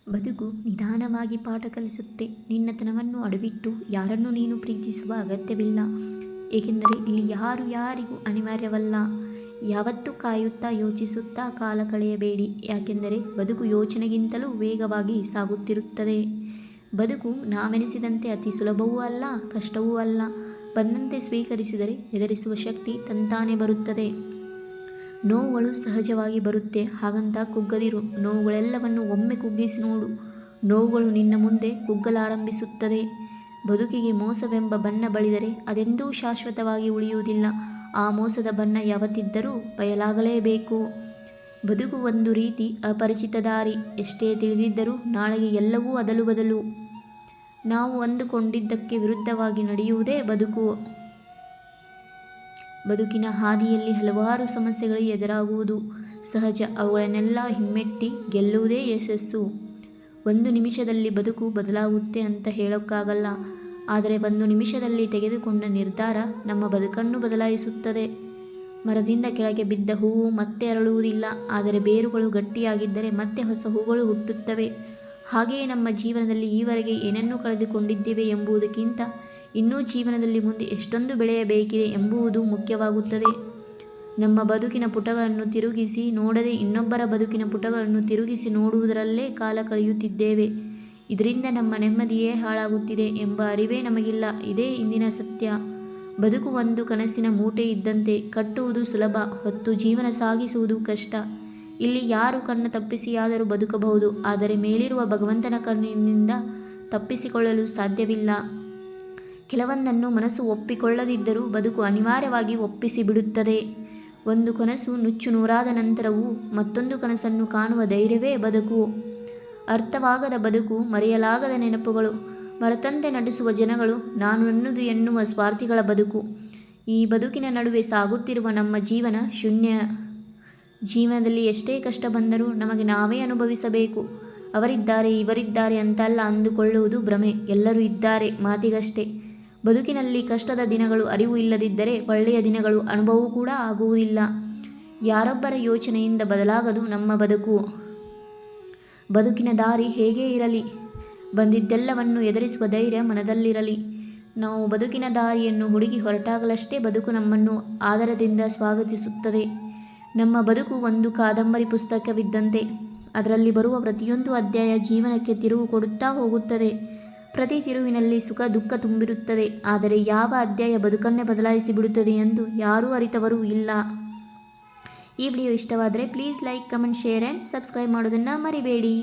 ಬದುಕು ನಿಧಾನವಾಗಿ ಪಾಠ ಕಲಿಸುತ್ತೆ. ನಿನ್ನತನವನ್ನು ಅಡವಿಟ್ಟು ಯಾರನ್ನು ನೀನು ಪ್ರೀತಿಸುವ ಅಗತ್ಯವಿಲ್ಲ, ಏಕೆಂದರೆ ಇಲ್ಲಿ ಯಾರಿಗೂ ಅನಿವಾರ್ಯವಲ್ಲ. ಯಾವತ್ತೂ ಕಾಯುತ್ತಾ ಯೋಚಿಸುತ್ತಾ ಕಾಲ ಕಳೆಯಬೇಡಿ, ಯಾಕೆಂದರೆ ಬದುಕು ಯೋಚನೆಗಿಂತಲೂ ವೇಗವಾಗಿ ಸಾಗುತ್ತಿರುತ್ತದೆ. ಬದುಕು ನಾವೆನಿಸಿದಂತೆ ಅತಿ ಸುಲಭವೂ ಅಲ್ಲ, ಕಷ್ಟವೂ ಅಲ್ಲ. ಬಂದಂತೆ ಸ್ವೀಕರಿಸಿದರೆ ಎದುರಿಸುವ ಶಕ್ತಿ ತಂತಾನೇ ಬರುತ್ತದೆ. ನೋವುಗಳು ಸಹಜವಾಗಿ ಬರುತ್ತೆ, ಹಾಗಂತ ಕುಗ್ಗದಿರು. ನೋವುಗಳೆಲ್ಲವನ್ನು ಒಮ್ಮೆ ಕುಗ್ಗಿಸಿ ನೋಡು. ನೋವುಗಳು ನಿನ್ನ ಮುಂದೆ ಕುಗ್ಗಲಾರಂಭಿಸುತ್ತದೆ. ಬದುಕಿಗೆ ಮೋಸವೆಂಬ ಬಣ್ಣ ಬಳಿದರೆ ಅದೆಂದೂ ಶಾಶ್ವತವಾಗಿ ಉಳಿಯುವುದಿಲ್ಲ. ಆ ಮೋಸದ ಬಣ್ಣ ಯಾವತ್ತಿದ್ದರೂ ಬಯಲಾಗಲೇಬೇಕು. ಬದುಕು ಒಂದು ರೀತಿ ಅಪರಿಚಿತ ದಾರಿ. ಎಷ್ಟೇ ತಿಳಿದಿದ್ದರೂ ನಾಳೆಗೆ ಎಲ್ಲವೂ ಅದಲು ಬದಲು. ನಾವು ಅಂದುಕೊಂಡಿದ್ದಕ್ಕೆ ವಿರುದ್ಧವಾಗಿ ನಡೆಯುವುದೇ ಬದುಕು. ಬದುಕಿನ ಹಾದಿಯಲ್ಲಿ ಹಲವಾರು ಸಮಸ್ಯೆಗಳು ಎದುರಾಗುವುದು ಸಹಜ. ಅವುಗಳನ್ನೆಲ್ಲ ಹಿಮ್ಮೆಟ್ಟಿ ಗೆಲ್ಲುವುದೇ ಯಶಸ್ಸು. ಒಂದು ನಿಮಿಷದಲ್ಲಿ ಬದುಕು ಬದಲಾಗುತ್ತೆ ಅಂತ ಹೇಳೋಕ್ಕಾಗಲ್ಲ, ಆದರೆ ಒಂದು ನಿಮಿಷದಲ್ಲಿ ತೆಗೆದುಕೊಂಡ ನಿರ್ಧಾರ ನಮ್ಮ ಬದುಕನ್ನು ಬದಲಾಯಿಸುತ್ತದೆ. ಮರದಿಂದ ಕೆಳಗೆ ಬಿದ್ದ ಹೂವು ಮತ್ತೆ ಅರಳುವುದಿಲ್ಲ, ಆದರೆ ಬೇರುಗಳು ಗಟ್ಟಿಯಾಗಿದ್ದರೆ ಮತ್ತೆ ಹೊಸ ಹೂಗಳು ಹುಟ್ಟುತ್ತವೆ. ಹಾಗೆಯೇ ನಮ್ಮ ಜೀವನದಲ್ಲಿ ಈವರೆಗೆ ಏನನ್ನು ಕಳೆದುಕೊಂಡಿದ್ದೇವೆ ಎಂಬುದಕ್ಕಿಂತ ಇನ್ನೂ ಜೀವನದಲ್ಲಿ ಮುಂದೆ ಎಷ್ಟೊಂದು ಬೆಳೆಯಬೇಕಿದೆ ಎಂಬುದು ಮುಖ್ಯವಾಗುತ್ತದೆ. ನಮ್ಮ ಬದುಕಿನ ಪುಟಗಳನ್ನು ತಿರುಗಿಸಿ ನೋಡದೆ ಇನ್ನೊಬ್ಬರ ಬದುಕಿನ ಪುಟಗಳನ್ನು ತಿರುಗಿಸಿ ನೋಡುವುದರಲ್ಲೇ ಕಾಲ ಕಳೆಯುತ್ತಿದ್ದೇವೆ. ಇದರಿಂದ ನಮ್ಮ ನೆಮ್ಮದಿಯೇ ಹಾಳಾಗುತ್ತಿದೆ ಎಂಬ ಅರಿವೇ ನಮಗಿಲ್ಲ. ಇದೇ ಇಂದಿನ ಸತ್ಯ. ಬದುಕು ಒಂದು ಕನಸಿನ ಮೂಟೆ ಇದ್ದಂತೆ. ಕಟ್ಟುವುದು ಸುಲಭ, ಹೊತ್ತು ಜೀವನ ಸಾಗಿಸುವುದು ಕಷ್ಟ. ಇಲ್ಲಿ ಯಾರು ಕಣ್ಣು ತಪ್ಪಿಸಿಯಾದರೂ ಬದುಕಬಹುದು, ಆದರೆ ಮೇಲಿರುವ ಭಗವಂತನ ಕಣ್ಣಿನಿಂದ ತಪ್ಪಿಸಿಕೊಳ್ಳಲು ಸಾಧ್ಯವಿಲ್ಲ. ಕೆಲವೊಂದನ್ನು ಮನಸ್ಸು ಒಪ್ಪಿಕೊಳ್ಳದಿದ್ದರೂ ಬದುಕು ಅನಿವಾರ್ಯವಾಗಿ ಒಪ್ಪಿಸಿ ಬಿಡುತ್ತದೆ. ಒಂದು ಕನಸು ನುಚ್ಚು ನೂರಾದ ನಂತರವೂ ಮತ್ತೊಂದು ಕನಸನ್ನು ಕಾಣುವ ಧೈರ್ಯವೇ ಬದುಕು. ಅರ್ಥವಾಗದ ಬದುಕು, ಮರೆಯಲಾಗದ ನೆನಪುಗಳು, ಮರೆತಂತೆ ನಟಿಸುವ ಜನಗಳು, ನಾನು ನನ್ನದು ಎನ್ನುವ ಸ್ವಾರ್ಥಿಗಳ ಬದುಕು. ಈ ಬದುಕಿನ ನಡುವೆ ಸಾಗುತ್ತಿರುವ ನಮ್ಮ ಜೀವನ ಶೂನ್ಯ. ಜೀವನದಲ್ಲಿ ಎಷ್ಟೇ ಕಷ್ಟ ಬಂದರೂ ನಮಗೆ ನಾವೇ ಅನುಭವಿಸಬೇಕು. ಅವರಿದ್ದಾರೆ ಇವರಿದ್ದಾರೆ ಅಂತಲ್ಲ ಅಂದುಕೊಳ್ಳುವುದು ಭ್ರಮೆ. ಎಲ್ಲರೂ ಇದ್ದಾರೆ, ಮಾತಿಗಷ್ಟೇ. ಬದುಕಿನಲ್ಲಿ ಕಷ್ಟದ ದಿನಗಳು ಅರಿವು ಇಲ್ಲದಿದ್ದರೆ ಒಳ್ಳೆಯ ದಿನಗಳು ಅನುಭವವೂ ಕೂಡ ಆಗುವುದಿಲ್ಲ. ಯಾರೊಬ್ಬರ ಯೋಚನೆಯಿಂದ ಬದಲಾಗದು ನಮ್ಮ ಬದುಕು. ಬದುಕಿನ ದಾರಿ ಹೇಗೇ ಇರಲಿ, ಬಂದಿದ್ದೆಲ್ಲವನ್ನು ಎದುರಿಸುವ ಧೈರ್ಯ ಮನದಲ್ಲಿರಲಿ. ನಾವು ಬದುಕಿನ ದಾರಿಯನ್ನು ಹುಡುಕಿ ಹೊರಟಾಗಲಷ್ಟೇ ಬದುಕು ನಮ್ಮನ್ನು ಆದರದಿಂದ ಸ್ವಾಗತಿಸುತ್ತದೆ. ನಮ್ಮ ಬದುಕು ಒಂದು ಕಾದಂಬರಿ ಪುಸ್ತಕವಿದ್ದಂತೆ. ಅದರಲ್ಲಿ ಬರುವ ಪ್ರತಿಯೊಂದು ಅಧ್ಯಾಯ ಜೀವನಕ್ಕೆ ತಿರುವು ಕೊಡುತ್ತಾ ಹೋಗುತ್ತದೆ. ಪ್ರತಿ ತಿರುವಿನಲ್ಲಿ ಸುಖ ದುಃಖ ತುಂಬಿರುತ್ತದೆ, ಆದರೆ ಯಾವ ಅಧ್ಯಾಯ ಬದುಕನ್ನೇ ಬದಲಾಯಿಸಿ ಬಿಡುತ್ತದೆ ಎಂದು ಯಾರೂ ಅರಿತವರೂ ಇಲ್ಲ. ಈ ವಿಡಿಯೋ ಇಷ್ಟವಾದರೆ please like, comment, share and subscribe ಮಾಡೋದನ್ನು ಮರಿಬೇಡಿ.